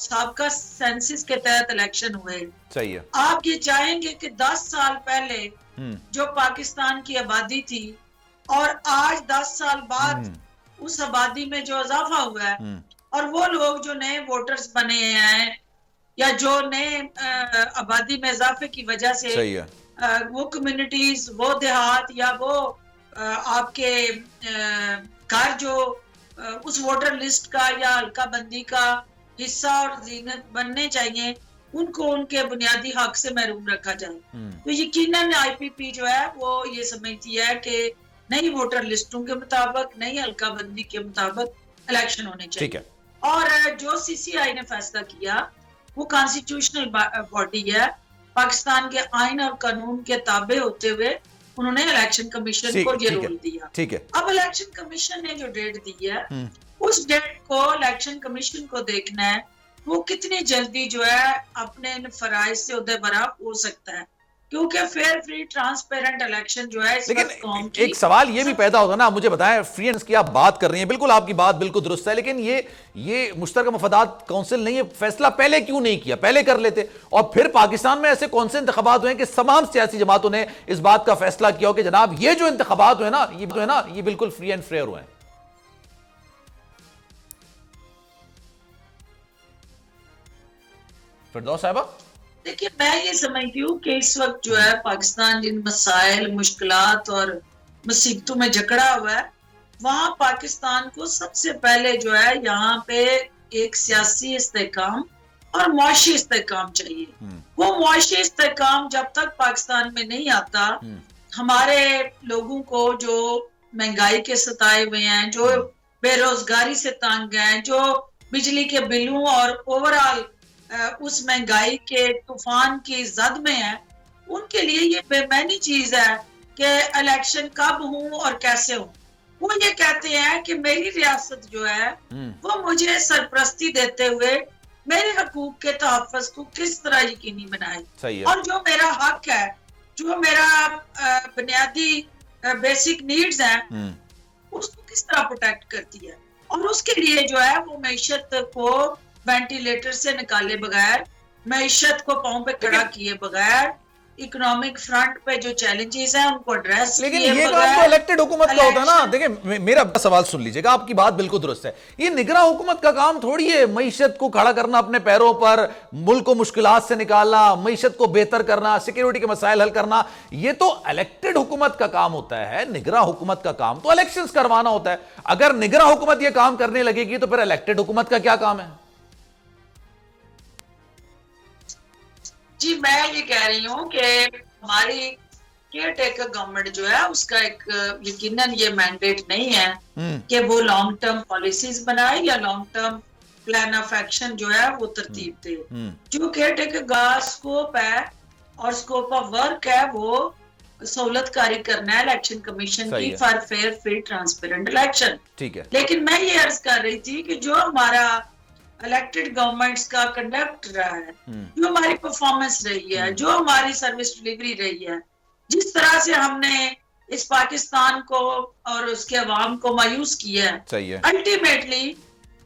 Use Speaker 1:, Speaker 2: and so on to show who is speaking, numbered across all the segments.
Speaker 1: سابقہ سینسس کے تحت الیکشن ہوئے.
Speaker 2: صحیح ہے.
Speaker 1: آپ یہ چاہیں گے کہ 10 سال پہلے جو پاکستان کی آبادی تھی اور آج 10 سال بعد اس آبادی میں جو اضافہ ہوا ہے اور وہ لوگ جو نئے ووٹرز بنے ہیں یا جو نئے آبادی میں اضافے کی وجہ سے وہ کمیونٹیز، وہ دیہات یا وہ آپ کے گھر جو اس ووٹر لسٹ کا یا حلقہ بندی کا حصہ اور زینت بننے چاہیے، ان کو ان کے بنیادی حق سے محروم رکھا جائے. تو یقیناً آئی پی پی جو ہے وہ یہ سمجھتی ہے کہ نئی ووٹر لسٹوں کے مطابق، نئی حلقہ بندی کے مطابق الیکشن ہونے چاہیے. اور جو سی سی آئی نے فیصلہ کیا وہ کانسٹیٹیوشنل باڈی ہے، پاکستان کے آئین اور قانون کے تابع ہوتے ہوئے انہوں نے الیکشن کمیشن کو یہ رول دیا. اب الیکشن کمیشن نے جو ڈیٹ دی ہے اس ڈیٹ کو الیکشن کمیشن کو دیکھنا ہے وہ کتنی جلدی جو ہے اپنے ان فرائض سے عہدے برا ہو سکتا ہے، کیونکہ فیئر فری ٹرانسپیرنٹ الیکشن جو ہے.
Speaker 2: لیکن ایک سوال یہ بھی پیدا ہوگا نا، مجھے بتائیں فری اینڈ کی آپ بات کر رہی ہیں، بالکل آپ کی بات بالکل درست ہے، لیکن یہ مشترکہ مفادات کونسل نہیں ہے، فیصلہ پہلے کیوں نہیں کیا؟ پہلے کر لیتے. اور پھر پاکستان میں ایسے کون سے انتخابات ہوئے ہیں کہ تمام سیاسی جماعتوں نے اس بات کا فیصلہ کیا ہو کہ جناب یہ جو انتخابات ہوئے نا یہ بالکل فری اینڈ فیئر ہوئے ہیں؟ فردوس صاحبہ
Speaker 1: دیکھیے، میں یہ سمجھتی ہوں کہ اس وقت جو ہے پاکستان جن مسائل، مشکلات اور مصیبتوں میں جکڑا ہوا ہے، وہاں پاکستان کو سب سے پہلے جو ہے یہاں پہ ایک سیاسی استحکام اور معاشی استحکام چاہیے. وہ معاشی استحکام جب تک پاکستان میں نہیں آتا، ہمارے لوگوں کو جو مہنگائی کے ستائے ہوئے ہیں، جو بے روزگاری سے تنگ ہیں، جو بجلی کے بلوں اور اوور آل اس مہنگائی کے طوفان کی زد میں ہے، ان کے لیے یہ بے معنی چیز ہے کہ الیکشن کب ہوں اور کیسے ہوں. وہ یہ کہتے ہیں کہ میری ریاست جو ہے وہ مجھے سرپرستی دیتے ہوئے میرے حقوق کے تحفظ کو کس طرح یقینی بنائے، اور جو میرا حق ہے، جو میرا بنیادی بیسک نیڈز ہیں، اس کو کس طرح پروٹیکٹ کرتی ہے. اور اس کے لیے جو ہے وہ معیشت کو وینٹیلیٹر سے نکالے بغیر، معیشت کو پاؤں پہ کھڑا کیے بغیر، اکنامک فرنٹ پہ جو چیلنجز ہیں ان کو ایڈریس کیے بغیر.
Speaker 2: لیکن یہ کام تو الیکٹڈ حکومت کا ہوتا ہے نا. دیکھیں میرا سوال سن لیجئے گا، آپ کی بات بالکل درست ہے. یہ نگراں حکومت کا کام تھوڑی ہے معیشت کو کھڑا کرنا اپنے پیروں پر، ملک کو مشکلات سے نکالنا، معیشت کو بہتر کرنا، سیکیورٹی کے مسائل حل کرنا. یہ تو الیکٹڈ حکومت کا کام ہوتا ہے. نگراں حکومت کا کام تو الیکشنز کروانا ہوتا ہے. اگر نگراں حکومت یہ کام کرنے لگے گی تو پھر الیکٹڈ حکومت کا کیا کام ہے؟
Speaker 1: جی میں یہ کہہ رہی ہوں کہ ہماری کیئر ٹیکر گورنمنٹ جو ہے اس کا ایک یقیناً یہ مینڈیٹ نہیں ہے کہ وہ لانگ ٹرم پالیسیز بنائے یا long term plan of action جو ہے وہ ترتیب دے. جو کیئر ٹیکر کا سکوپ ہے اور سکوپ آف ورک ہے وہ سہولت کاری کرنا ہے الیکشن کمیشن کی for fair free transparent election. لیکن میں یہ عرض کر رہی تھی کہ جو ہمارا الیکٹڈ گورنمنٹس کا کنڈکٹ رہا ہے، جو ہماری پرفارمنس رہی ہے، جو ہماری سروس ڈلیوری رہی ہے، جس طرح سے ہم نے اس پاکستان کو اور اس کے عوام کو مایوس کیا ہے، الٹیمیٹلی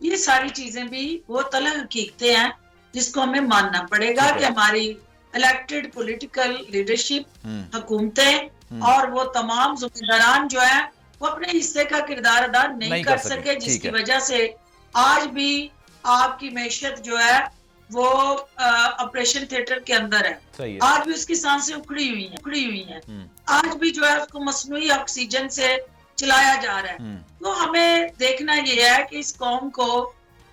Speaker 1: یہ ساری چیزیں بھی وہ تلخ حقیقتیں ہیں جس کو ہمیں ماننا پڑے گا کہ ہماری الیکٹڈ پولیٹیکل لیڈرشپ، حکومتیں اور وہ تمام ذمہ داران جو ہیں وہ اپنے حصے کا کردار ادا نہیں کر سکے، جس کی وجہ سے آج بھی آپ کی معیشت جو ہے وہ آپریشن تھیٹر کے اندر ہے. آج بھی اس کی سانسیں اکھڑی ہوئی ہیں. آج بھی جو ہے اس کو مصنوعی آکسیجن سے چلایا جا رہا ہے. تو ہمیں دیکھنا یہ ہے کہ اس قوم کو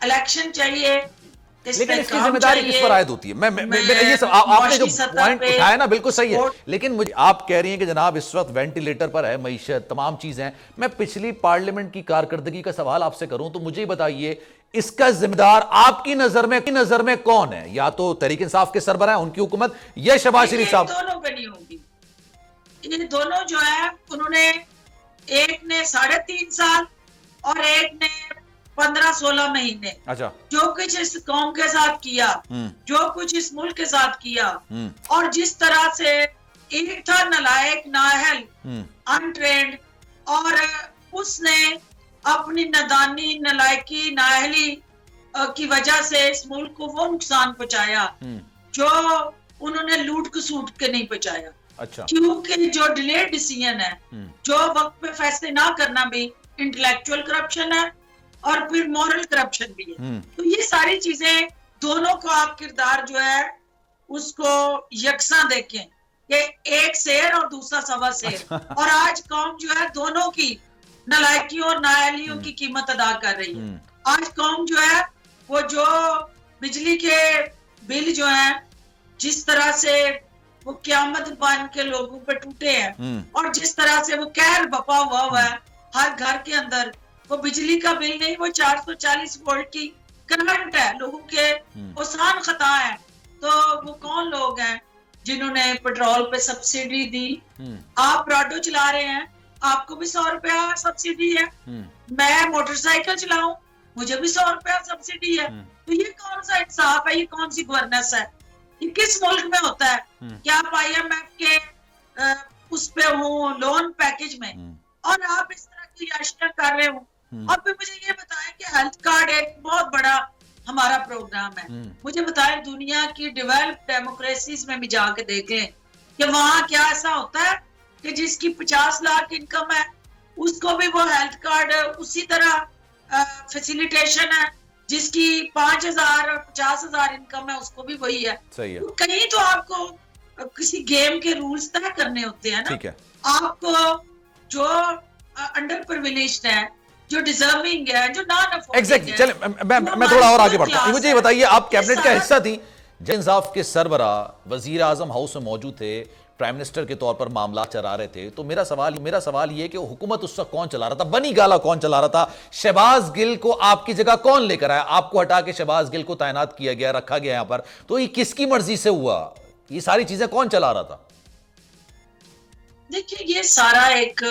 Speaker 1: الیکشن چاہیے.
Speaker 2: لیکن اس کی ذمہ داری کس پر عائد ہوتی ہے؟ آپ نے جو پوائنٹ اٹھایا نا بالکل صحیح ہے، لیکن آپ کہہ رہی ہیں کہ جناب اس وقت وینٹیلیٹر پر ہے معیشت، تمام چیزیں. میں پچھلی پارلیمنٹ کی کارکردگی کا سوال آپ سے کروں تو مجھے بتائیے اس کا ذمہ دار آپ کی نظر میں کون ہے؟ یا تو تحریک انصاف کے سربراہ ان کی حکومت یا شہباز شریف صاحب؟
Speaker 1: دونوں پہ نہیں ہوگی. یہ دونوں جو ہے انہوں نے، ایک نے 3.5 سال اور ایک نے 15-16 مہینے جو کچھ اس قوم کے ساتھ کیا، جو کچھ اس ملک کے ساتھ کیا، اور جس طرح سے ایک تھا نالائق، نااہل، انٹرینڈ، اور اس نے اپنی نادانی، نالائکی، نااہلی کی وجہ سے اس ملک کو وہ نقصان پہنچایا جو انہوں نے لوٹ کسوٹ کے نہیں پہنچایا.
Speaker 2: اچھا.
Speaker 1: کیونکہ جو ڈیلے ڈیسیژن ہے, جو وقت پہ فیصلے نہ کرنا بھی انٹلیکچوئل کرپشن ہے اور پھر مورل کرپشن بھی ہے. تو یہ ساری چیزیں دونوں کو آپ کردار جو ہے اس کو یکساں دیکھیں کہ ایک شیر اور دوسرا سوا شیر. اور آج قوم جو ہے دونوں کی نالائکیوں اور نااہلیوں کی قیمت ادا کر رہی ہے. آج قوم جو ہے وہ جو بجلی کے بل جو ہیں جس طرح سے وہ قیامت بن کے لوگوں پہ ٹوٹے ہیں اور جس طرح سے وہ قہر بپا ہوا ہے ہر گھر کے اندر, وہ بجلی کا بل نہیں, وہ 440 وولٹ کی کرنٹ ہے, لوگوں کے اوسان خطا ہے. تو وہ کون لوگ ہیں جنہوں نے پیٹرول پہ سبسڈی دی؟ آپ پراڈو چلا رہے ہیں, آپ کو بھی 100 روپیہ سبسڈی ہے. میں موٹر سائیکل چلاؤں, مجھے بھی 100 روپیہ سبسڈی ہے. تو یہ کون سا انصاف ہے, یہ کون سی گورننس ہے, یہ کس ملک میں ہوتا ہے؟ کیا آپ IMF کے اس پہ ہوں لون پیکج میں اور آپ اس طرح کی عیاشیاں کر رہے ہوں؟ اور پھر مجھے یہ بتائیں کہ ہیلتھ کارڈ ایک بہت بڑا ہمارا پروگرام ہے, مجھے بتائیں دنیا کی ڈیولپ ڈیموکریسیز میں بھی جا کے دیکھیں کہ وہاں کیا ایسا ہوتا ہے کہ جس کی 50 لاکھ انکم ہے اس کو بھی وہ ہیلتھ کارڈ اسی طرح فیسیلیٹیشن ہے, جس کی 5,000 اور 50,000 انکم ہے اس کو بھی وہی ہے. کہیں تو آپ کو کسی گیم کے رولز طے کرنے ہوتے ہیں نا. آپ کو جو انڈر پرویلیجڈ ہے, جو ڈیزرونگ ہے, جو نان افورڈنگ ہے.
Speaker 2: چلیں میں تھوڑا اور آگے بڑھتا ہوں. مجھے یہ بتائیے, آپ کیبنٹ کا حصہ تھی, جن انصاف کے سربراہ وزیر اعظم ہاؤس میں موجود تھے, پرائم منسٹر کے طور پر معاملات چلا رہے تھے. تو میرا سوال یہ کہ حکومت اس وقت کون چلا رہا تھا, بنی گالا کون چلا رہا تھا, شہباز گل کو آپ کی جگہ کون لے کر آیا, آپ کو ہٹا کے شہباز گل کو تعینات کیا گیا, رکھا گیا یہاں پر, تو یہ کس کی مرضی سے ہوا, یہ ساری چیزیں کون چلا رہا تھا؟
Speaker 1: دیکھیں یہ سارا ایک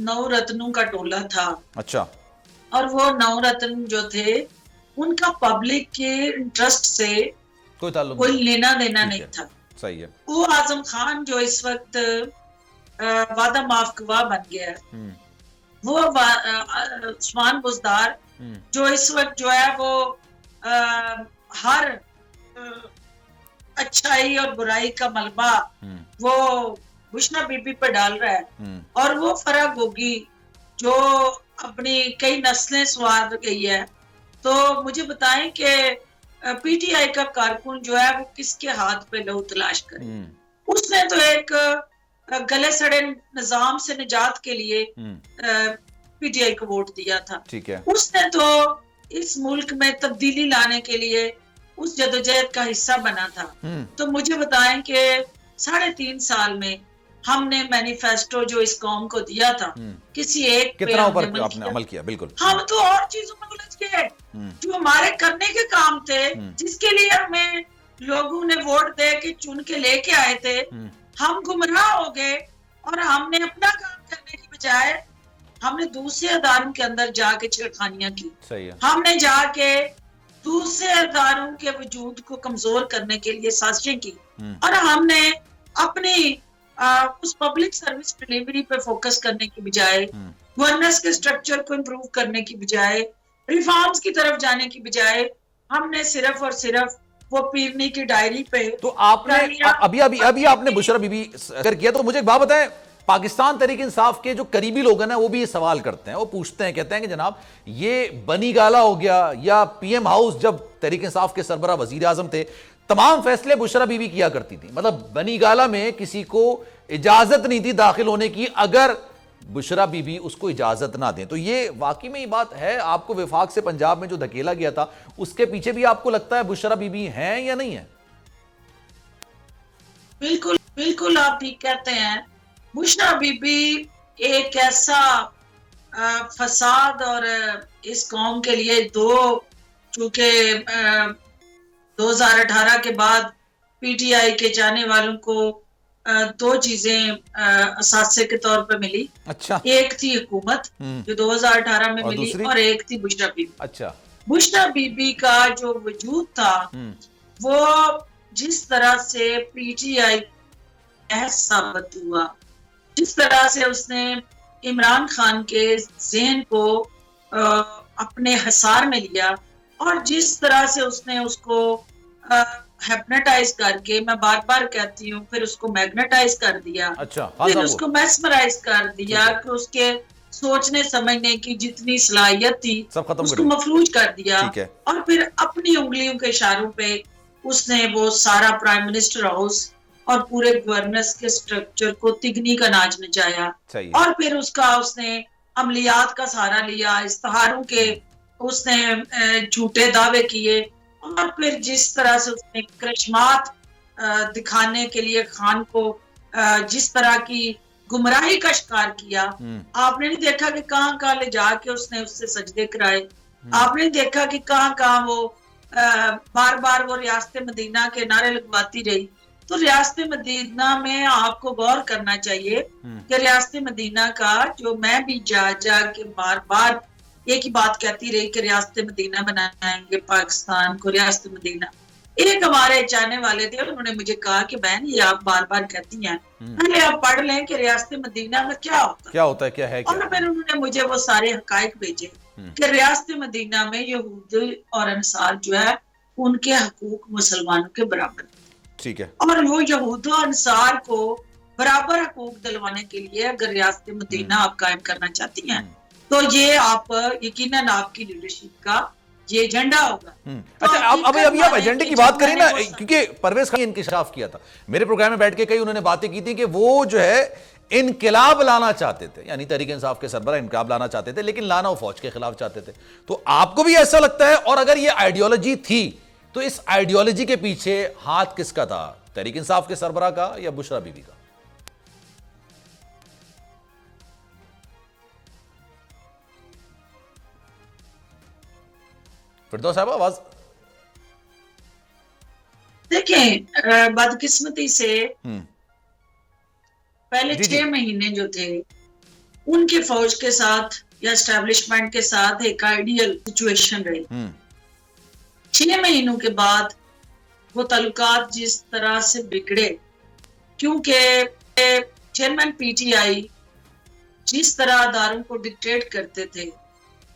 Speaker 1: 9 رتنوں کا ٹولہ تھا.
Speaker 2: اچھا.
Speaker 1: اور وہ 9 رتن جو تھے ان کا پبلک کے انٹرسٹ سے
Speaker 2: کوئی تعلق
Speaker 1: کوئی لینا دینا نہیں تھا.
Speaker 2: صحیح ہے.
Speaker 1: وہ اعظم خان جو اس وقت وعدہ معاف گواہ بن گیا ہے, وہ عثمان بزدار جو اس وقت جو ہے وہ ہر اچھائی اور برائی کا ملبہ وہ بشنا بی بی پہ ڈال رہا ہے, اور وہ فرح گوگی جو اپنی کئی نسلیں سوار گئی ہے. تو مجھے بتائیں کہ پی ٹی آئی کا کارکن جو ہے وہ کس کے ہاتھ پہ لہو تلاش کرے. اس نے تو ایک گلے سڑے نظام سے نجات کے لیے پی ٹی آئی کو ووٹ دیا تھا. اس نے تو اس ملک میں تبدیلی لانے کے لیے اس جدوجہد کا حصہ بنا تھا. تو مجھے بتائیں کہ 3.5 سال میں ہم نے مینیفیسٹو جو اس قوم کو دیا تھا کسی ایک
Speaker 2: کتنا اوپر آپ نے عمل کیا؟ بالکل.
Speaker 1: ہم تو اور چیزوں میں الجھ گئے جو ہمارے کرنے کے کام تھے, جس کے لیے ہمیں لوگوں نے ووٹ دے کے چن کے لے کے آئے تھے. ہم گمراہ ہو گئے اور ہم نے اپنا کام کرنے کی بجائے ہم نے دوسرے اداروں کے اندر جا کے چھیڑخانیاں کی. ہم نے جا کے دوسرے اداروں کے وجود کو کمزور کرنے کے لیے سازشیں کی, اور ہم نے اپنی اس پبلک سروس ڈیلیوری پہ فوکس کرنے کی بجائے, گورننس کے سٹرکچر کو امپروو کرنے کی بجائے, ریفارمز کی طرف جانے کی بجائے, ہم نے صرف اور صرف وہ پیرنی کی ڈائری پہ.
Speaker 2: تو آپ نے ابھی آپ نے بشرا بی بی ذکر کیا, تو مجھے ایک بات بتائیں, پاکستان تحریک انصاف کے جو قریبی لوگ ہیں نا وہ بھی یہ سوال کرتے ہیں, وہ پوچھتے ہیں, کہتے ہیں کہ جناب یہ بنی گالا ہو گیا, یا پی ایم ہاؤس جب تحریک انصاف کے سربراہ وزیر اعظم تھے تمام فیصلے بشرا بی بی کیا کرتی تھی, مطلب بنی گالا میں کسی کو اجازت نہیں تھی داخل ہونے کی اگر بشرا بی بی اس کو اجازت نہ دیں. تو یہ واقعی میں یہ بات ہے, آپ کو وفاق سے پنجاب میں جو دھکیلا گیا تھا اس کے پیچھے بھی آپ کو لگتا ہے بشرا بی بی ہیں یا نہیں ہیں؟
Speaker 1: بالکل بالکل آپ ٹھیک کہتے ہیں. بشرا بی بی ایک ایسا فساد, اور اس قوم کے لیے چونکہ 2018 کے بعد پی ٹی آئی کے جانے والوں کو 2 چیزیں اثاثے کے طور پہ ملی.
Speaker 2: اچھا.
Speaker 1: ایک تھی حکومت جو 2018 میں ملی, اور ایک تھی بشرا بی بی.
Speaker 2: اچھا.
Speaker 1: بشرا بی بی کا جو وجود تھا وہ جس طرح سے پی ٹی آئی ثابت ہوا, جس طرح سے اس نے عمران خان کے ذہن کو اپنے حصار میں لیا اور جس طرح سے اس نے اس کو ہیپناٹائز کر کے، میں بار بار کہتی ہوں، پھر اس کو میگنیٹائز کر دیا، پھر اس کو میسمرائز کر دیا کہ اس کے سوچنے سمجھنے کی جتنی صلاحیت تھی اس کو مفلوج کر دیا، اور پھر اپنی انگلیوں کے اشاروں پہ اس نے وہ سارا پرائم منسٹر ہاؤس اور پورے گورننس کے سٹرکچر کو تگنی کا ناچ نچایا، اور پھر اس نے عملیات کا سہارا لیا، اشتہاروں کے اس نے جھوٹے دعوے کیے، اور پھر جس طرح سے اس نے کرشمات دکھانے کے لیے خان کو جس طرح کی گمراہی کا شکار کیا، آپ نے نہیں دیکھا کہ کہاں کہاں لے جا کے اس نے اس سے سجدے کرائے، آپ نے دیکھا کہ کہاں کہاں وہ بار بار وہ ریاست مدینہ کے نعرے لگواتی رہی۔ تو ریاست مدینہ میں آپ کو غور کرنا چاہیے کہ ریاست مدینہ کا جو میں بھی جا کے بار بار ایک ہی بات کہتی رہی کہ ریاست مدینہ بنائیں گے پاکستان کو، ریاست مدینہ۔ ایک ہمارے جانے والے تھے، انہوں نے مجھے کہا کہ بہن یہ آپ بار بار کہتی ہیں، پہلے آپ پڑھ لیں کہ ریاست مدینہ میں کیا ہوتا ہے، کیا ہے، اور پھر انہوں نے مجھے وہ سارے حقائق بھیجے کہ ریاست مدینہ میں یہود اور انصار جو ہے ان کے حقوق مسلمانوں کے برابر، ٹھیک ہے، اور وہ یہود و انصار کو برابر حقوق دلوانے کے لیے اگر ریاست مدینہ آپ قائم کرنا چاہتی ہیں تو یہ آپ یقیناً آپ کی لیڈرشپ کا یہ ایجنڈا ہوگا۔
Speaker 2: اچھا، ابھی آپ ایجنڈے کی بات کریں نا، کیونکہ پرویز خان نے انکشاف کیا تھا میرے پروگرام میں بیٹھ کے، کئی انہوں نے باتیں کی تھی کہ وہ جو ہے انقلاب لانا چاہتے تھے، یعنی تحریک انصاف کے سربراہ انقلاب لانا چاہتے تھے، لیکن لانا وہ فوج کے خلاف چاہتے تھے۔ تو آپ کو بھی ایسا لگتا ہے؟ اور اگر یہ آئیڈیالوجی تھی تو اس آئیڈیالوجی کے پیچھے ہاتھ کس کا تھا، تحریک انصاف کے سربراہ کا یا بشرا بی بی کا؟ فردوس صاحب آواز
Speaker 1: دیکھیں، بدقسمتی سے پہلے 6 مہینے جو تھے ان کے فوج کے ساتھ یا اسٹیبلشمنٹ کے ساتھ ایک آئیڈیل سچویشن رہی۔ 6 مہینوں کے بعد وہ تعلقات جس طرح سے بگڑے، کیونکہ چیئرمین پی ٹی آئی جس طرح اداروں کو ڈکٹیٹ کرتے تھے،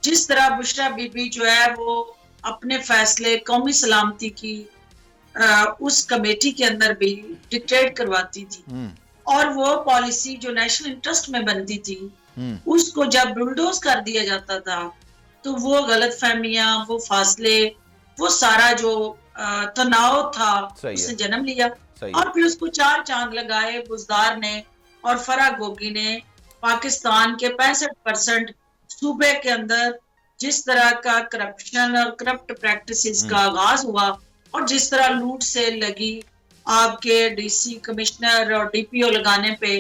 Speaker 1: جس طرح بشرا بی بی جو ہے وہ اپنے فیصلے قومی سلامتی کی اس کمیٹی کے اندر بھی ڈکٹیٹ کرواتی تھی، اور وہ پالیسی جو نیشنل انٹرسٹ میں بنتی تھی اس کو جب بلڈوز کر دیا جاتا تھا تو وہ غلط فہمیاں، وہ فاصلے، وہ سارا جو تناؤ تھا اس نے جنم لیا، اور پھر اس کو 4 چاند لگائے بزدار نے اور فرح گوگی نے۔ پاکستان کے 65% صوبے کے اندر جس طرح کا کرپشن اور کرپٹ پریکٹسز کا آغاز ہوا، اور جس طرح لوٹ سے لگی آپ کے ڈی سی کمشنر اور ڈی پی او لگانے پہ،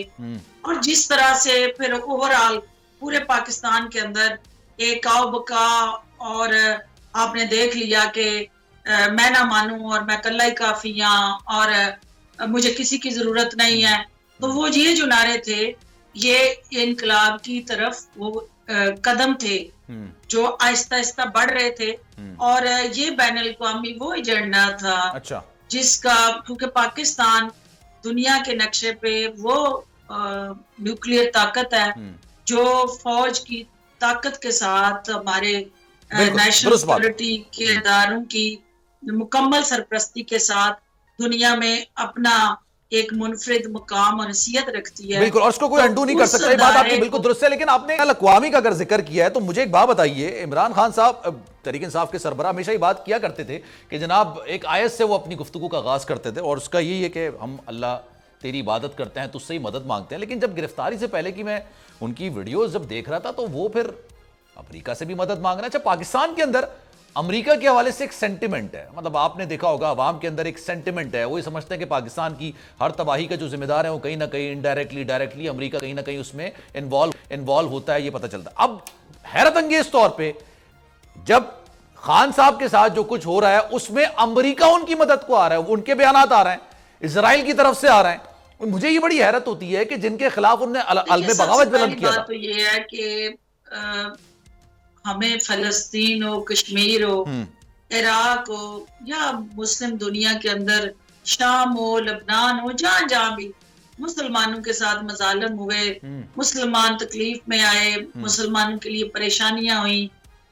Speaker 1: اور جس طرح سے پھر اوورآل پورے پاکستان کے اندر ایک آؤ بکا، اور آپ نے دیکھ لیا کہ میں نہ مانوں اور میں کلہ ہی کافی ہوں اور مجھے کسی کی ضرورت نہیں ہے، تو وہ یہ جو نعرے تھے یہ انقلاب کی طرف وہ قدم تھے جو آہستہ آہستہ بڑھ رہے تھے، اور یہ بین الاقوامی وہ ایجنڈا تھا جس کا، کیونکہ پاکستان دنیا کے نقشے پہ وہ نیوکلیئر طاقت ہے جو فوج کی طاقت کے ساتھ ہمارے نیشنل سیکورٹی کے اداروں کی مکمل سرپرستی کے ساتھ دنیا میں اپنا ایک منفرد مقام اور حیثیت رکھتی ہے۔
Speaker 2: بالکل، اور اس کو کوئی انڈو نہیں کر سکتا، یہ بات آپ کی بالکل درست ہے۔ لیکن آپ نے الاقوامی کا اگر ذکر کیا ہے تو مجھے ایک بات بتائیے، عمران خان صاحب تحریک انصاف کے سربراہ ہمیشہ یہ بات کیا کرتے تھے کہ جناب ایک آیت سے وہ اپنی گفتگو کا آغاز کرتے تھے، اور اس کا یہی ہے کہ ہم اللہ تیری عبادت کرتے ہیں، تجھ سے ہی مدد مانگتے ہیں۔ لیکن جب گرفتاری سے پہلے کی میں ان کی ویڈیوز جب دیکھ رہا تھا تو وہ پھر امریکہ سے بھی مدد مانگنا۔ اچھا، پاکستان کے اندر امریکہ کے حوالے سے ایک سینٹیمنٹ ہے، مطلب آپ نے دیکھا ہوگا عوام کے اندر ایک سینٹیمنٹ ہے، وہ یہ سمجھتے ہیں کہ پاکستان کی ہر تباہی کا جو ذمہ دار ہے وہ کہیں نہ کہیں انڈائریکٹلی ڈائریکٹلی امریکہ کہیں نہ کہیں اس میں انوالو ہوتا ہے، یہ پتہ چلتا ہے۔ اب حیرت انگیز طور پہ جب خان صاحب کے ساتھ جو کچھ ہو رہا ہے اس میں امریکہ ان کی مدد کو آ رہا ہے، ان کے بیانات آ رہے ہیں، اسرائیل کی طرف سے آ رہے ہیں۔ مجھے یہ بڑی حیرت ہوتی ہے کہ جن کے خلاف انہوں نے علم بغاوت بلند کیا تھا۔
Speaker 1: تو یہ ہے کہ ہمیں فلسطین ہو، کشمیر ہو، عراق ہو، یا مسلم دنیا کے اندر شام ہو، لبنان ہو، جہاں جہاں بھی مسلمانوں کے ساتھ مظالم ہوئے، مسلمان تکلیف میں آئے، مسلمانوں کے لیے پریشانیاں ہوئیں،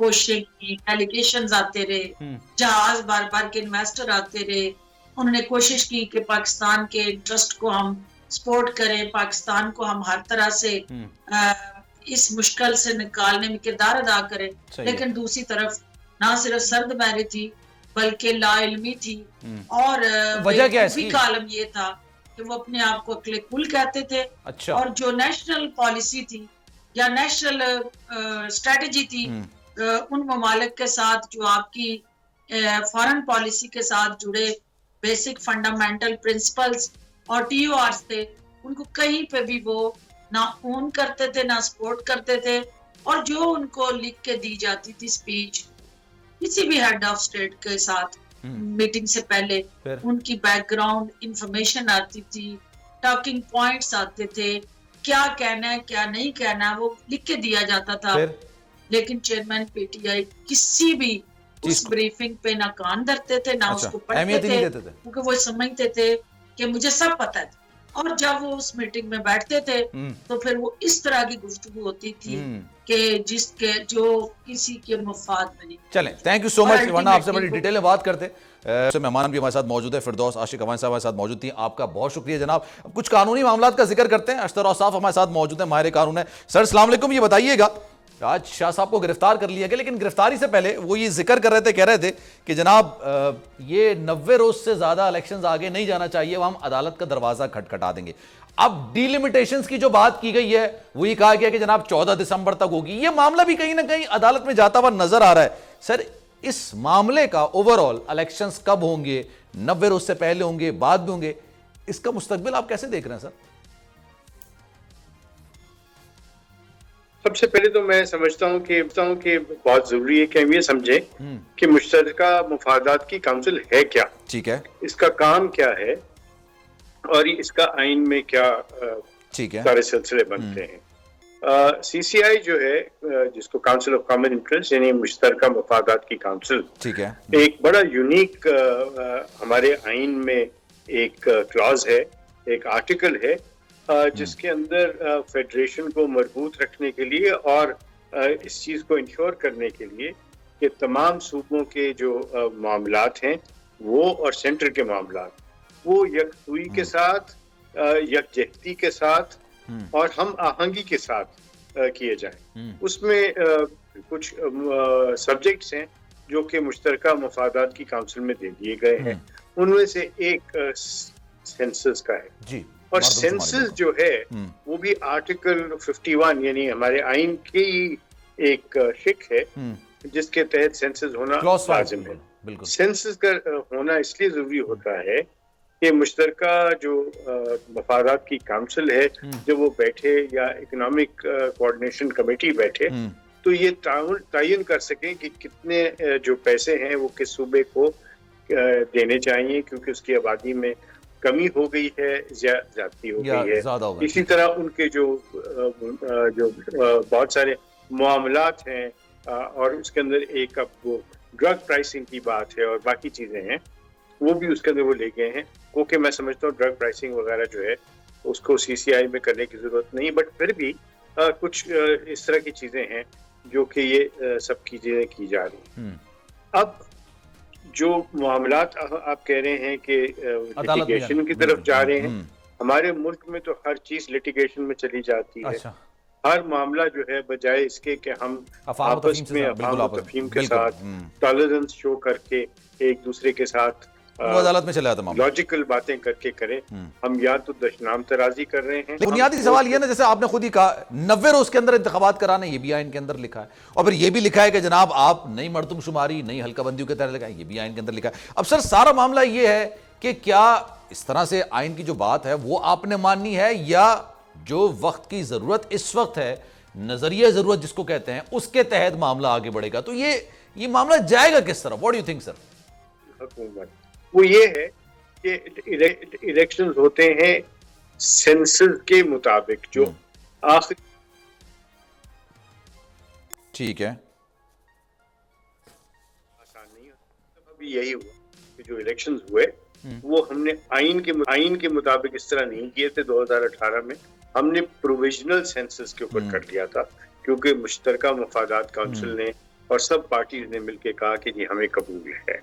Speaker 1: کوششیں کی, ڈیلیگیشنز آتے رہے, جہاز بار بار کے انویسٹر آتے رہے, انہوں نے کوشش کی کہ پاکستان کے انٹرسٹ کو ہم سپورٹ کریں, پاکستان کو ہم ہر طرح سے اس مشکل سے نکالنے میں کردار ادا کریں. لیکن دوسری طرف نہ صرف سرد مہری تھی بلکہ لا علمی تھی, اور
Speaker 2: وجہ کیا ہے اس کی؟
Speaker 1: کا عالم یہ تھا کہ وہ اپنے آپ کو عقل کل کہتے تھے. اور جو نیشنل پالیسی تھی یا نیشنل اسٹریٹجی تھی ان ممالک کے ساتھ جو آپ کی فارن پالیسی کے ساتھ جڑے بیسک فنڈامنٹل پرنسپلز اور ٹی او آرز تھے, ان کو کہیں پہ بھی وہ نہ اون کرتے تھے نہ سپورٹ کرتے تھے. اور جو ان کو لکھ کے دی جاتی تھی اسپیچ کسی بھی ہیڈ آف اسٹیٹ کے ساتھ میٹنگ سے پہلے, ان کی بیک گراؤنڈ انفارمیشن آتی تھی, ٹاکنگ پوائنٹس آتے تھے, کیا کہنا ہے کیا نہیں کہنا ہے وہ لکھ کے دیا جاتا تھا. لیکن چیئرمین پی ٹی آئی کسی بھی اس بریفنگ پہ نہ کان دھرتے تھے نہ اس کو پڑھتے تھے, کیونکہ وہ سمجھتے تھے کہ مجھے سب پتہ ہے. اور جب وہ اس میٹنگ میں بیٹھتے تھے تو پھر وہ اس طرح کی گفتگو ہوتی تھی کہ جس کے جو کسی کے مفاد میں نہیں.
Speaker 2: چلیں, تھینک یو سو مچ, ورنہ آپ سے بڑی ڈیٹیل میں بات کرتے. مہمان بھی ہمارے ساتھ موجود ہے, فردوس عاشق افغان صاحب ہمارے ساتھ موجود تھیں, آپ کا بہت شکریہ جناب. اب کچھ قانونی معاملات کا ذکر کرتے ہیں. اشتر اوصاف ہمارے ساتھ موجود ہیں, ماہر قانون ہے. سر السلام علیکم, یہ بتائیے گا آج شاہ صاحب کو گرفتار کر لیا گیا, لیکن گرفتاری سے پہلے وہ یہ ذکر کر رہے تھے, کہہ رہے تھے کہ جناب یہ 90 روز سے زیادہ الیکشنز آگے نہیں جانا چاہیے, وہ ہم عدالت کا دروازہ کھٹکھٹا دیں گے. اب ڈی لیمیٹیشنز کی جو بات کی گئی ہے وہ یہ کہا گیا کہ جناب 14 دسمبر تک ہوگی. یہ معاملہ بھی کہیں نہ کہیں عدالت میں جاتا ہوا نظر آ رہا ہے. سر اس معاملے کا اوورآل الیکشنز کب ہوں گے, 90 روز سے پہلے ہوں گے, بعد میں ہوں گے, اس کا مستقبل آپ کیسے دیکھ رہے ہیں سر؟
Speaker 3: سب سے پہلے تو میں سمجھتا ہوں کہ بہت ضروری ہے کہ ہم یہ سمجھیں کہ مشترکہ مفادات کی کونسل ہے کیا,
Speaker 2: ٹھیک ہے, اس
Speaker 3: کا کام کیا ہے, اور اس کا آئین میں کیا سارے سلسلے بنتے ہیں. سی سی آئی جو ہے جس کو کاؤنسل آف کامن انٹرسٹ یعنی مشترکہ مفادات کی کونسل,
Speaker 2: ٹھیک ہے,
Speaker 3: ایک بڑا یونیک ہمارے آئین میں ایک کلاز ہے, ایک آرٹیکل ہے جس کے اندر فیڈریشن کو مربوط رکھنے کے لیے اور اس چیز کو انشور کرنے کے لیے کہ تمام صوبوں کے جو معاملات ہیں وہ اور سینٹر کے معاملات وہ یکسوئی کے ساتھ, یکجہتی کے ساتھ اور ہم آہنگی کے ساتھ کیے جائیں. اس میں کچھ سبجیکٹس ہیں جو کہ مشترکہ مفادات کی کونسل میں دے دیے گئے ہیں. ان میں سے ایک سینسس کا ہے, اور سینسس جو ہے وہ بھی آرٹیکل 51 یعنی ہمارے آئین کی ایک شک ہے جس کے تحت سینسس ہونا لازم ہے. سینسس کا ہونا اس لیے ضروری ہوتا ہے کہ مشترکہ جو مفادات کی کونسل ہے جب وہ بیٹھے یا اکنامک کوآرڈینیشن کمیٹی بیٹھے تو یہ تعین کر سکیں کہ کتنے جو پیسے ہیں وہ کس صوبے کو دینے چاہیے, کیونکہ اس کی آبادی میں کمی ہو گئی ہے, زیادتی ہو گئی ہے. اسی طرح ان کے جو بہت سارے معاملات ہیں اور اس کے اندر ایک اب وہ ڈرگ پرائسنگ کی بات ہے اور باقی چیزیں ہیں وہ بھی اس کے اندر وہ لے گئے ہیں. کیونکہ میں سمجھتا ہوں ڈرگ پرائسنگ وغیرہ جو ہے اس کو سی سی آئی میں کرنے کی ضرورت نہیں, بٹ پھر بھی کچھ اس طرح کی چیزیں ہیں جو کہ یہ سب چیزیں کی جا رہی ہیں. اب جو معاملات آپ کہہ رہے ہیں کہ لٹیگیشن کی طرف جا رہے ہیں, ہمارے ملک میں تو ہر چیز لٹیگیشن میں چلی جاتی ہے. ہر معاملہ جو ہے بجائے اس کے کہ ہم آپس میں افہام و تفہیم کے ساتھ ٹالرنس شو کر کے ایک دوسرے کے ساتھ
Speaker 2: عدالت میں چلا جاتا ہے,
Speaker 3: لاجیکل باتیں کر کے کریں, ہم یا تو دشنام ترازی کر رہے ہیں.
Speaker 2: بنیادی سوال یہ نا, جیسے آپ نے خود ہی کہا 90 روز کے اندر انتخابات کرانا, یہ بھی آئین کے اندر لکھا ہے, اور پھر یہ بھی لکھا ہے کہ جناب آپ نئی مردم شماری نئی حلقہ بندیوں کے تحت لکھا ہے, یہ بھی آئین کے اندر لکھا ہے. اب سر سارا معاملہ یہ ہے کہ کیا اس طرح سے آئین کی جو بات ہے وہ آپ نے ماننی ہے, یا جو وقت کی ضرورت اس وقت ہے, نظریہ ضرورت جس کو کہتے ہیں, اس کے تحت معاملہ آگے بڑھے گا؟ تو یہ معاملہ جائے گا کس طرح؟ واٹ ڈو یو تھنک سر؟
Speaker 3: وہ یہ ہے کہ الیکشنز ہوتے ہیں سینسس کے مطابق جو آخری,
Speaker 2: ٹھیک ہے,
Speaker 3: آسان نہیں ہے. ابھی یہی ہوا کہ جو الیکشنز ہوئے وہ ہم نے آئین کے مطابق اس طرح نہیں کیے تھے. 2018 میں ہم نے پروویژنل سینسس کے اوپر کر لیا تھا, کیونکہ مشترکہ مفادات کونسل نے اور سب پارٹیز نے مل کے کہا کہ جی ہمیں قبول ہے.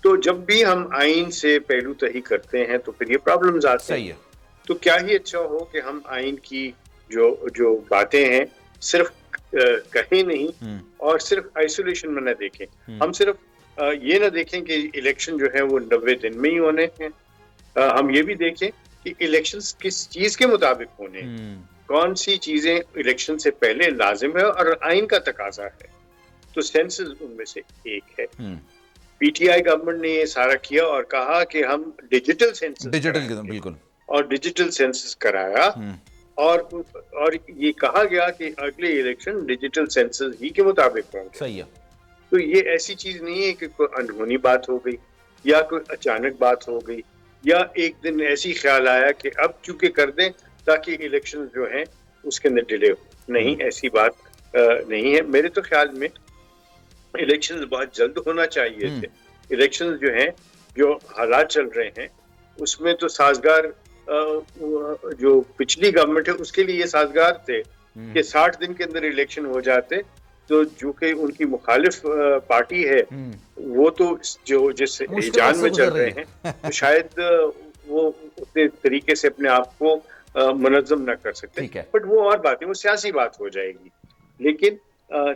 Speaker 3: تو جب بھی ہم آئین سے پہلو تہی کرتے ہیں تو پھر یہ پرابلمز آتے ہیں. تو کیا ہی اچھا ہو کہ ہم آئین کی جو باتیں ہیں صرف کہیں نہیں اور صرف آئسولیشن میں نہ دیکھیں. ہم صرف یہ نہ دیکھیں کہ الیکشن جو ہے وہ 90 دن میں ہی ہونے ہیں. ہم یہ بھی دیکھیں کہ الیکشنز کس چیز کے مطابق ہونے ہیں, کون سی چیزیں الیکشن سے پہلے لازم ہے اور آئین کا تقاضا ہے. تو سینسز ان میں سے ایک ہے. پی ٹی آئی گورنمنٹ نے یہ سارا کیا اور کہا کہ ہم ڈیجیٹل سینسز
Speaker 2: بالکل
Speaker 3: اور ڈیجیٹل سینسز کرایا اور یہ کہا گیا کہ اگلے الیکشن ڈیجیٹل سینسز ہی کے مطابق ہوں گے.
Speaker 2: صحیح ہے.
Speaker 3: تو یہ ایسی چیز نہیں ہے کہ کوئی انہونی بات ہو گئی یا کوئی اچانک بات ہو گئی یا ایک دن ایسی خیال آیا کہ اب چونکہ کر دیں تاکہ الیکشن جو ہیں اس کے اندر ڈیلے ہو. نہیں, ایسی بات نہیں ہے. میرے تو خیال میں الیکشن بہت جلد ہونا چاہیے تھے. الیکشن جو ہیں جو حالات چل رہے ہیں اس میں تو سازگار جو پچھلی گورنمنٹ ہے اس کے لیے یہ سازگار تھے کہ 60 دن کے اندر الیکشن ہو جاتے. تو جو کہ ان کی مخالف پارٹی ہے وہ تو جو جس رجحان میں چل رہے ہیں تو شاید وہ اتنے طریقے سے اپنے آپ کو منظم نہ کر سکتے. بٹ وہ اور بات ہے, وہ سیاسی بات ہو جائے گی. لیکن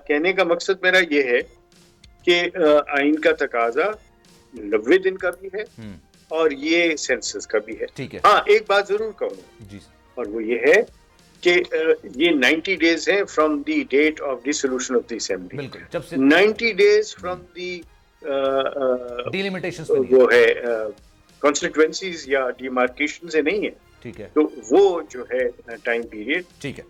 Speaker 3: کہنے کا مقصد میرا یہ ہے کہ آئین کا تقاضا 90 دن کا بھی ہے اور یہ سینسس کا بھی ہے. ہاں, ایک بات ضرور کہوں اور وہ یہ ہے کہ یہ 90 days ہیں from the date of dissolution of the assembly. 90 days from the وہ ہے کانسٹیٹوینسیز یا ڈیمارکیشن سے نہیں ہے. تو وہ جو ہے ٹائم پیریڈ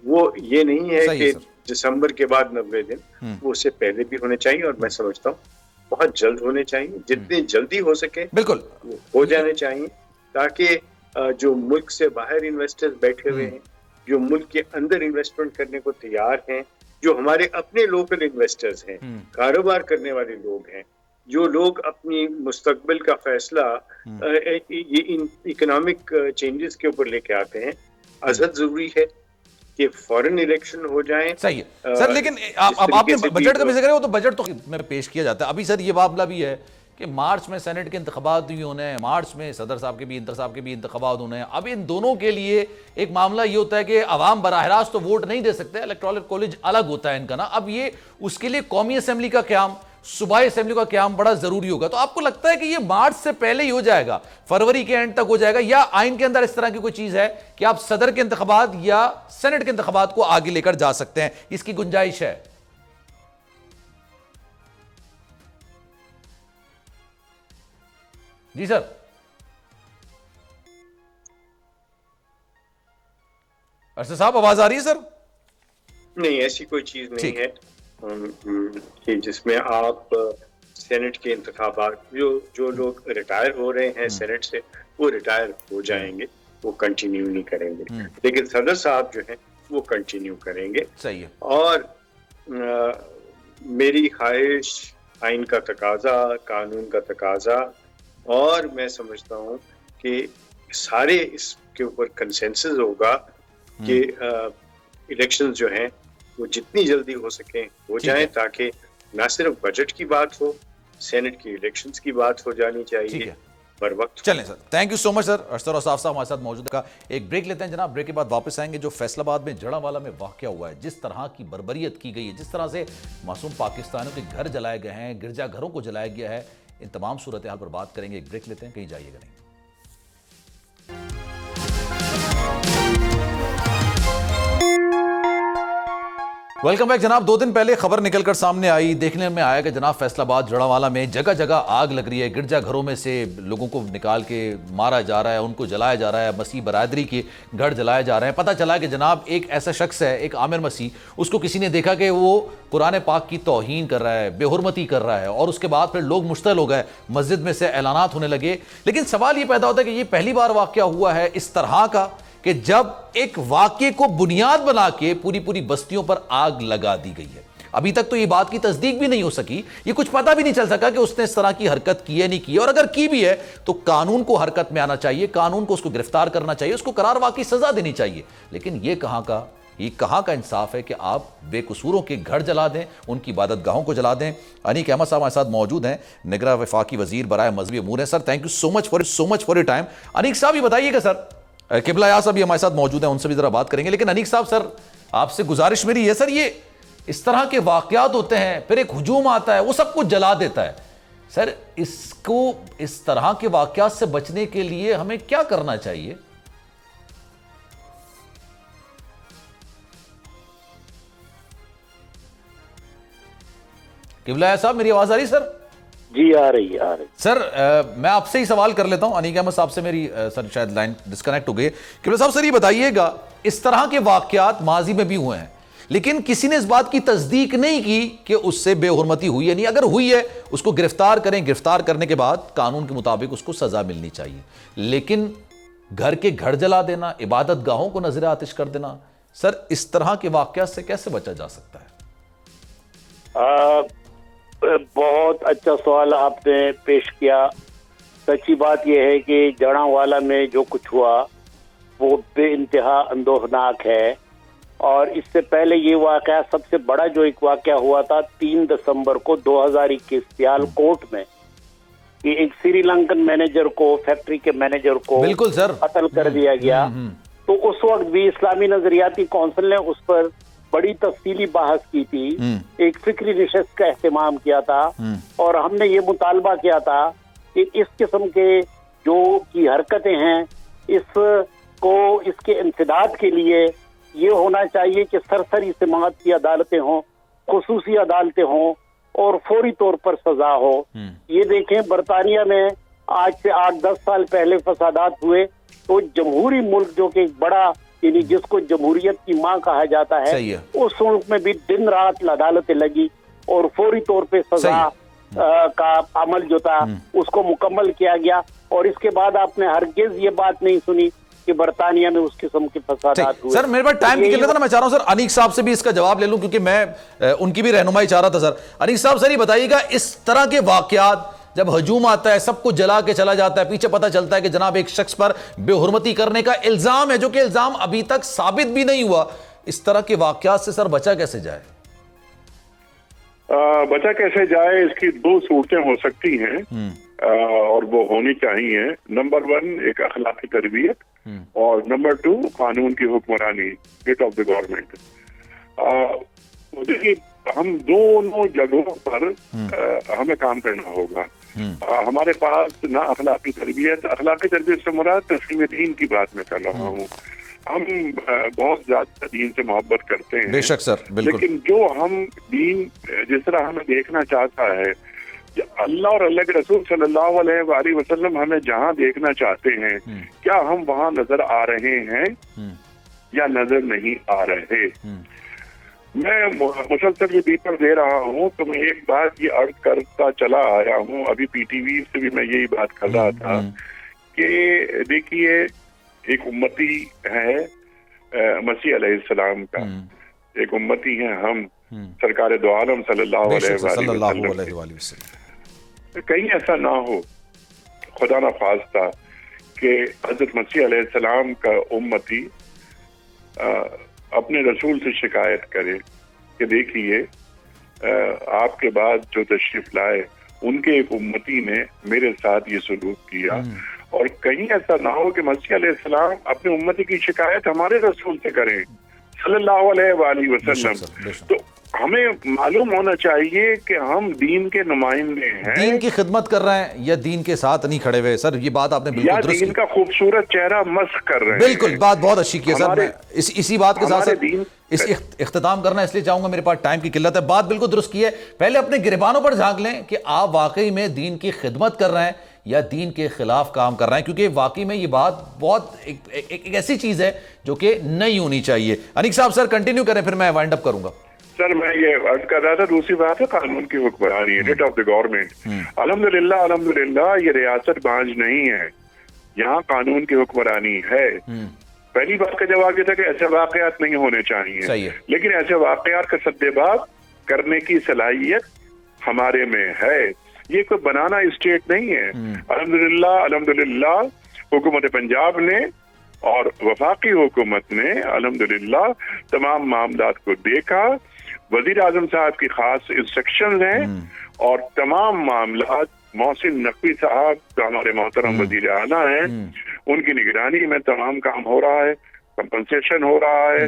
Speaker 3: وہ یہ نہیں ہے کہ دسمبر کے بعد 90 دن, وہ اس سے پہلے بھی ہونے چاہیے. اور میں سمجھتا ہوں بہت جلد ہونے چاہیے, جتنے جلدی ہو سکے بالکل ہو جانے چاہیے تاکہ جو ملک سے باہر انویسٹرز بیٹھے ہوئے ہیں, جو ملک کے اندر انویسٹمنٹ کرنے کو تیار ہیں, جو ہمارے اپنے لوکل انویسٹرز ہیں, کاروبار کرنے والے لوگ ہیں, جو لوگ اپنی مستقبل کا فیصلہ ان اکنامک چینجز کے اوپر لے کے آتے ہیں, ازحد ضروری ہے کہ فورن الیکشن ہو جائیں.
Speaker 2: صحیح ہے سر, لیکن آپ نے بجٹ کا بھی ذکر ہے, وہ تو بجٹ تو میں پیش کیا جاتا ہے. ابھی سر یہ معاملہ بھی ہے کہ مارچ میں سینٹ کے انتخابات بھی ہونے ہیں, مارچ میں صدر صاحب کے بھی انتخابات ہونے ہیں. اب ان دونوں کے لیے ایک معاملہ یہ ہوتا ہے کہ عوام براہ راست تو ووٹ نہیں دے سکتے, الیکٹورل کالج الگ ہوتا ہے ان کا نا. اب یہ اس کے لیے قومی اسمبلی کا قیام, صوبائی اسمبلی کا قیام بڑا ضروری ہوگا. تو آپ کو لگتا ہے کہ یہ مارچ سے پہلے ہی ہو جائے گا, فروری کے اینڈ تک ہو جائے گا, یا آئین کے اندر اس طرح کی کوئی چیز ہے کہ آپ صدر کے انتخابات یا سینٹ کے انتخابات کو آگے لے کر جا سکتے ہیں, اس کی گنجائش ہے؟ جی سر. ارشد صاحب آواز آ رہی ہے سر؟
Speaker 3: نہیں, ایسی کوئی چیز نہیں ہے کہ جس میں آپ سینٹ کے انتخابات جو لوگ ریٹائر ہو رہے ہیں سینٹ سے وہ ریٹائر ہو جائیں گے, وہ کنٹینیو نہیں کریں گے. لیکن صدر صاحب جو ہیں وہ کنٹینیو کریں گے.
Speaker 2: صحیح ہے.
Speaker 3: اور میری خواہش, آئین کا تقاضا, قانون کا تقاضا, اور میں سمجھتا ہوں کہ سارے اس کے اوپر کنسنسس ہوگا کہ الیکشنز جو ہیں وہ جتنی جلدی ہو سکیں ہو جائیں, تاکہ نہ صرف بجٹ کی بات ہو, سینٹ کی الیکشنز کی بات ہو جانی چاہیے پر وقت.
Speaker 2: چلیں سر, تھینک یو سو مچ سر. ارشد صاحب ہمارے ساتھ موجود ہے. ایک بریک لیتے ہیں جناب, بریک کے بعد واپس آئیں گے. جو فیصل آباد میں جڑاوالا میں واقعہ ہوا ہے, جس طرح کی بربریت کی گئی ہے, جس طرح سے معصوم پاکستانیوں کے گھر جلائے گئے ہیں, گرجا گھروں کو جلایا گیا ہے, ان تمام صورتحال پر بات کریں گے. ایک بریک لیتے ہیں, کہیں جائیے گا نہیں. ویلکم بیک جناب. 2 دن پہلے خبر نکل کر سامنے آئی, دیکھنے میں آیا کہ جناب فیصل آباد جڑاوالا میں جگہ جگہ آگ لگ رہی ہے, گرجا گھروں میں سے لوگوں کو نکال کے مارا جا رہا ہے, ان کو جلایا جا رہا ہے, مسیح برادری کے گھر جلائے جا رہے ہیں. پتہ چلا کہ جناب ایک ایسا شخص ہے, ایک عامر مسیح, اس کو کسی نے دیکھا کہ وہ قرآن پاک کی توہین کر رہا ہے, بے حرمتی کر رہا ہے, اور اس کے بعد پھر لوگ مشتعل ہو گئے, مسجد میں سے اعلانات ہونے لگے. لیکن سوال یہ پیدا ہوتا ہے کہ یہ پہلی بار واقعہ ہوا ہے اس طرح کا کہ جب ایک واقعے کو بنیاد بنا کے پوری بستیوں پر آگ لگا دی گئی ہے. ابھی تک تو یہ بات کی تصدیق بھی نہیں ہو سکی, یہ کچھ پتہ بھی نہیں چل سکا کہ اس نے اس طرح کی حرکت کی ہے نہیں کی, اور اگر کی بھی ہے تو قانون کو حرکت میں آنا چاہیے, قانون کو اس کو گرفتار کرنا چاہیے, اس کو قرار واقعی سزا دینی چاہیے. لیکن یہ کہاں کا یہ کہاں کا انصاف ہے کہ آپ بے قصوروں کے گھر جلا دیں, ان کی عبادت گاہوں کو جلا دیں. انیک احمد صاحب ہمارے ساتھ موجود ہیں, نگراں وفاقی وزیر برائے مذہبی امور ہیں. Sir thank you so much for your time. انیک صاحب یہ بتائیے گا سر, قبلہ یا صاحب بھی ہمارے ساتھ موجود ہیں, ان سے بھی ذرا بات کریں گے, لیکن انیک صاحب سر آپ سے گزارش میری ہے سر, یہ اس طرح کے واقعات ہوتے ہیں, پھر ایک ہجوم آتا ہے, وہ سب کچھ جلا دیتا ہے. سر اس کو اس طرح کے واقعات سے بچنے کے لیے ہمیں کیا کرنا چاہیے؟ قبلہ صاحب میری آواز آ رہی سر؟
Speaker 4: جی آ رہی
Speaker 2: سر میں آپ سے ہی سوال کر لیتا ہوں, انیک احمد صاحب سے میری سر شاید لائن ڈسکنیکٹ ہو گئی. قبلہ صاحب سر یہ بتائیے گا, اس طرح کے واقعات ماضی میں بھی ہوئے ہیں, لیکن کسی نے اس بات کی تصدیق نہیں کی کہ اس سے بے حرمتی ہوئی ہے. نہیں, اگر ہوئی ہے اس کو گرفتار کریں, گرفتار کرنے کے بعد قانون کے مطابق اس کو سزا ملنی چاہیے. لیکن گھر کے گھر جلا دینا, عبادت گاہوں کو نظر آتش کر دینا, سر اس طرح کے واقعات سے کیسے بچا جا سکتا ہے؟
Speaker 4: بہت اچھا سوال آپ نے پیش کیا. سچی بات یہ ہے کہ جڑاوالا میں جو کچھ ہوا وہ بے انتہا اندوہناک ہے. اور اس سے پہلے یہ واقعہ, سب سے بڑا جو ایک واقعہ ہوا تھا 3 دسمبر کو 2021 سیال کوٹ میں, کہ ایک سری لنکن مینیجر کو, فیکٹری کے مینیجر کو
Speaker 2: بالکل سر
Speaker 4: قتل کر دیا گیا. تو اس وقت بھی اسلامی نظریاتی کونسل نے اس پر بڑی تفصیلی بحث کی تھی, ایک فکری نشست کا اہتمام کیا تھا, اور ہم نے یہ مطالبہ کیا تھا کہ اس قسم کے جو کی حرکتیں ہیں اس کو, اس کے انسداد کے لیے یہ ہونا چاہیے کہ سرسری سماعت کی عدالتیں ہوں, خصوصی عدالتیں ہوں, اور فوری طور پر سزا ہو. یہ دیکھیں برطانیہ میں آج سے 8-10 سال پہلے فسادات ہوئے تو جمہوری ملک جو کہ ایک بڑا, یعنی جس کو جمہوریت کی ماں کہا جاتا ہے, اس ملک میں بھی دن رات عدالتیں لگی اور فوری طور پہ سزا کا عمل جو تھا اس کو مکمل کیا گیا. اور اس کے بعد آپ نے ہرگز یہ بات نہیں سنی کہ برطانیہ میں اس قسم کے فسادات ہوئے.
Speaker 2: سر میرے پاس ٹائم کی قلت ہے نا, میں چاہ رہا ہوں سر انیک صاحب سے بھی اس کا جواب لے لوں, کیونکہ میں ان کی بھی رہنمائی چاہ رہا تھا. سر انیک صاحب سر یہ بتائیے گا, اس طرح کے واقعات جب ہجوم آتا ہے, سب کو جلا کے چلا جاتا ہے, پیچھے پتہ چلتا ہے کہ جناب ایک شخص پر بے حرمتی کرنے کا الزام ہے, جو کہ الزام ابھی تک ثابت بھی نہیں ہوا, اس طرح کے واقعات سے سر بچا کیسے جائے؟
Speaker 5: بچا کیسے جائے, اس کی 2 صورتیں ہو سکتی ہیں اور وہ ہونی چاہیے. نمبر 1 ایک اخلاقی تربیت, اور نمبر 2 قانون کی حکمرانی, ہیڈ آف دی گورنمنٹ. دیکھیے ہم دونوں جگہوں پر ہمیں کام کرنا ہوگا. ہمارے پاس نہ اخلاقی تربیت سے مراد تسلیم دین کی بات میں کر رہا ہوں. ہم بہت زیادہ دین سے محبت کرتے ہیں,
Speaker 2: بے شک سر, بالکل,
Speaker 5: لیکن جو ہم دین جس طرح ہمیں دیکھنا چاہتا ہے, اللہ اور اللہ کے رسول صلی اللہ علیہ وآلہ وسلم ہمیں جہاں دیکھنا چاہتے ہیں, کیا ہم وہاں نظر آ رہے ہیں یا نظر نہیں آ رہے؟ میں مسلسل یہ پیپر دے رہا ہوں تو میں ایک بات یہ عرض کرتا چلا آیا ہوں, ابھی پی ٹی وی سے بھی میں یہی بات کر رہا تھا کہ دیکھیے ایک امتی ہے مسیح علیہ السلام کا, ایک امتی ہیں ہم سرکار دو عالم صلی اللہ علیہ وسلم. کہیں ایسا نہ ہو خدا نہ خواستہ کہ حضرت مسیح علیہ السلام کا امتی اپنے رسول سے شکایت کرے کہ دیکھیے آپ کے بعد جو تشریف لائے ان کے ایک امتی نے میرے ساتھ یہ سلوک کیا. اور کہیں ایسا نہ ہو کہ مسیح علیہ السلام اپنے امتی کی شکایت ہمارے رسول سے کریں صلی اللہ علیہ وآلہ وسلم. تو ہمیں معلوم ہونا چاہیے کہ ہم دین کے نمائندے ہیں,
Speaker 2: دین کی خدمت کر رہے ہیں یا دین کے ساتھ نہیں کھڑے ہوئے. سر یہ بات آپ نے بالکل درست کی,
Speaker 5: دین کا خوبصورت چہرہ مسخ کر رہے ہیں.
Speaker 2: بالکل, بات بہت اچھی کی ہے سر. میں اسی بات کے ساتھ اس اختتام کرنا اس لیے چاہوں گا, میرے پاس ٹائم کی قلت ہے. بات بالکل درست کی ہے. پہلے اپنے گریبانوں پر جھانک لیں کہ آپ واقعی میں دین کی خدمت کر رہے ہیں یا دین کے خلاف کام کر رہے ہیں, کیونکہ واقعی میں یہ بات بہت ایک ایسی چیز ہے جو کہ نہیں ہونی چاہیے. انیک صاحب سر کنٹینیو کریں, پھر میں وائنڈ اپ کروں گا.
Speaker 5: سر میں یہ عرض کر رہا تھا, دوسری بات ہے قانون کی حکمرانی, ہیڈ آف دی گورنمنٹ. الحمدللہ یہ ریاست بانج نہیں ہے, یہاں قانون کی حکمرانی ہے. پہلی بات کا جواب یہ تھا کہ ایسے واقعات نہیں ہونے چاہیے, لیکن ایسے واقعات کا سدباب کرنے کی صلاحیت ہمارے میں ہے. یہ کوئی بنانا اسٹیٹ نہیں ہے. الحمدللہ حکومت پنجاب نے اور وفاقی حکومت نے الحمدللہ تمام معاملات کو دیکھا. وزیر اعظم صاحب کی خاص انسٹرکشن ہیں اور تمام معاملات محسن نقوی صاحب جو ہمارے محترم وزیر اعلیٰ ہیں ان کی نگرانی میں تمام کام ہو رہا ہے. کمپنسیشن ہو رہا ہے,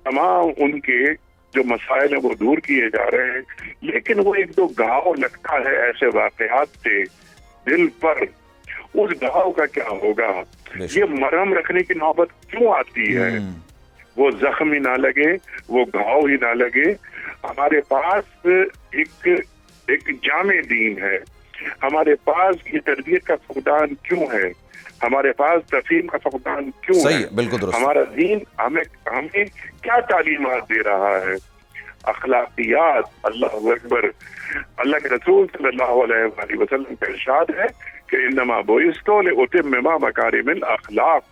Speaker 5: تمام ان کے جو مسائل ہیں وہ دور کیے جا رہے ہیں. لیکن وہ ایک دو گھاؤ لگتا ہے ایسے واقعات سے دل پر, اس گھاؤ کا کیا ہوگا؟ یہ مرہم رکھنے کی نوبت کیوں آتی ہے؟ وہ زخم ہی نہ لگے, وہ گھاؤ ہی نہ لگے. ہمارے پاس ایک جامع دین ہے, ہمارے پاس یہ تربیت کا فقدان کیوں ہے؟ ہمارے پاس تفہیم کا فقدان کیوں ہے؟
Speaker 2: بالکل درست.
Speaker 5: ہمارا دین ہمیں کیا تعلیمات دے رہا ہے؟ اخلاقیات. اللہ اکبر. اللہ کے رسول صلی اللہ علیہ وآلہ وسلم کا ارشاد ہے کہ انما بعثت لأتمم مکارم الاخلاق.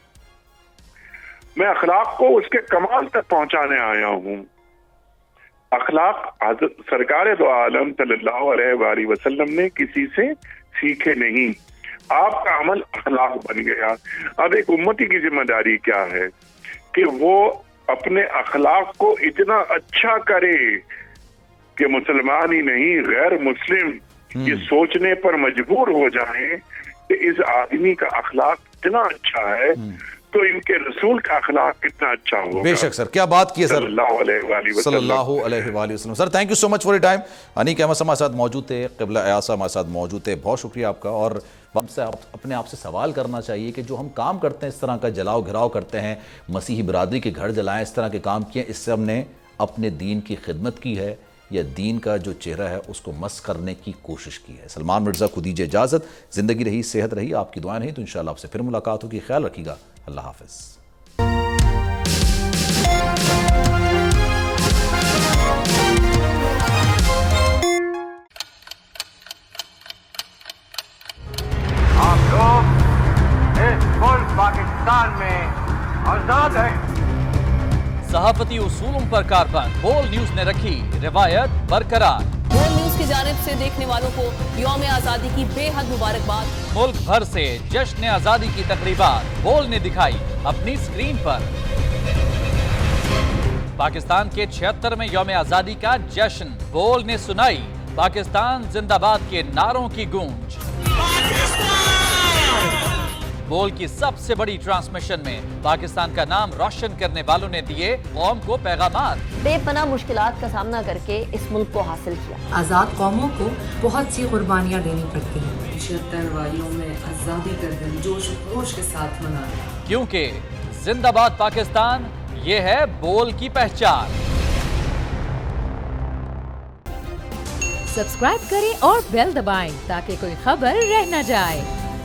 Speaker 5: میں اخلاق کو اس کے کمال تک پہنچانے آیا ہوں. اخلاق سرکار دو عالم صلی اللہ علیہ وآلہ وسلم نے کسی سے سیکھے نہیں. آپ کا عمل اخلاق بن گیا. اب ایک امتی کی ذمہ داری کیا ہے کہ وہ اپنے اخلاق کو اتنا اچھا کرے کہ مسلمان ہی نہیں غیر مسلم یہ سوچنے پر مجبور ہو جائیں کہ اس آدمی کا اخلاق اتنا اچھا ہے تو ان کے رسول کا اخلاق کتنا اچھا ہوگا.
Speaker 2: بے شک سر, کیا بات کی ہے سر
Speaker 5: صلی اللہ علیہ وآلہ وسلم.
Speaker 2: Sir thank you so much for your time. انیک احمد ہمارے ساتھ موجود تھے, قبلہ ایاسا ہمارے ساتھ موجود تھے. بہت شکریہ آپ کا. اور ہم سے اپنے آپ سے سوال کرنا چاہیے کہ جو ہم کام کرتے ہیں, اس طرح کا جلاؤ گھراؤ کرتے ہیں, مسیحی برادری کے گھر جلائیں, اس طرح کے کام کیے, اس سے ہم نے اپنے دین کی خدمت کی ہے یا دین کا جو چہرہ ہے اس کو مسخ کرنے کی کوشش کی ہے؟ سلمان مرزا کو دیجیے اجازت. زندگی رہی, صحت رہی, آپ کی دعائیں رہیں تو انشاءاللہ آپ سے پھر ملاقات ہوگی. خیال رکھیے گا. اللہ حافظ.
Speaker 6: آپ لوگ اس ملک پاکستان میں آزاد ہیں.
Speaker 7: صحافتی اصولوں پر کاربند بول نیوز نے رکھی روایت برقرار.
Speaker 8: بول نیوز کی جانب سے دیکھنے والوں کو یوم آزادی کی بے حد مبارکباد.
Speaker 7: ملک بھر سے جشن آزادی کی تقریبات بول نے دکھائی اپنی سکرین پر. پاکستان کے 76ویں یوم آزادی کا جشن بول نے سنائی پاکستان زندہ باد کے نعروں کی گونج. بول کی سب سے بڑی ٹرانسمیشن میں پاکستان کا نام روشن کرنے والوں نے دیے قوم کو پیغامات.
Speaker 8: بے پناہ مشکلات کا سامنا کر کے اس ملک کو حاصل کیا.
Speaker 9: آزاد قوموں کو بہت سی قربانیاں دینی پڑتی ہیں.
Speaker 10: 76 واریوں میں آزادی کا دن جوش و خروش کے ساتھ منایا.
Speaker 7: کیونکہ زندہ باد پاکستان یہ ہے بول کی پہچان.
Speaker 11: سبسکرائب کریں اور بیل دبائیں تاکہ کوئی خبر رہ نہ جائے.